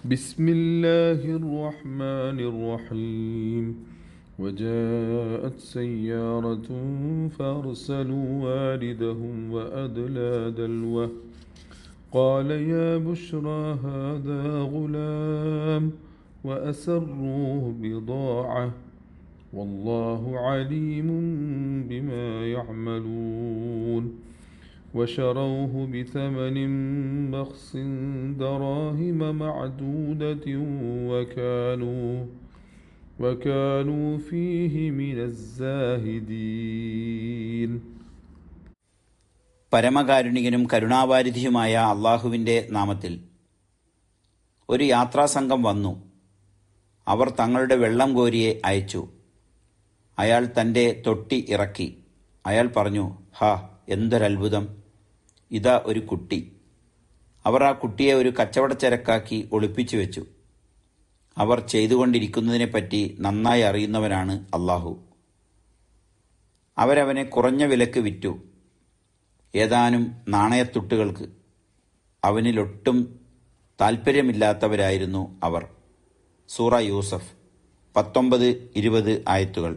بسم الله الرحمن الرحيم وجاءت سيارة فأرسلوا واردهم وأدلى دلوه قال يا بشرى هذا غلام وأسروه بضاعة والله عليم بما يعملون وشروه بثمن بخس دراهم معدودة وكانوا فيه من الزاهدين. പരമകാരുണികനും കരുണാവാരിധിയുമായ അള്ളാഹുവിൻ്റെ നാമത്തിൽ. ഒരു യാത്രാസംഘം വന്നു. അവർ തങ്ങളുടെ വെള്ളം കോരിയെ അയച്ചു. അയാൾ തൻ്റെ തൊട്ടി ഇറക്കി. അയാൾ പറഞ്ഞു, ഹാ, എന്തൊരത്ഭുതം! ഇതാ ഒരു കുട്ടി. അവർ ആ കുട്ടിയെ ഒരു കച്ചവടച്ചരക്കാക്കി ഒളിപ്പിച്ചു വെച്ചു. അവർ ചെയ്തുകൊണ്ടിരിക്കുന്നതിനെപ്പറ്റി നന്നായി അറിയുന്നവനാണ് അള്ളാഹു. അവരവനെ കുറഞ്ഞ വിലക്ക് വിറ്റു, ഏതാനും നാണയത്തുട്ടുകൾക്ക്. അവനിലൊട്ടും താൽപ്പര്യമില്ലാത്തവരായിരുന്നു അവർ. സൂറ യൂസഫ് 19-20 ആയത്തുകൾ.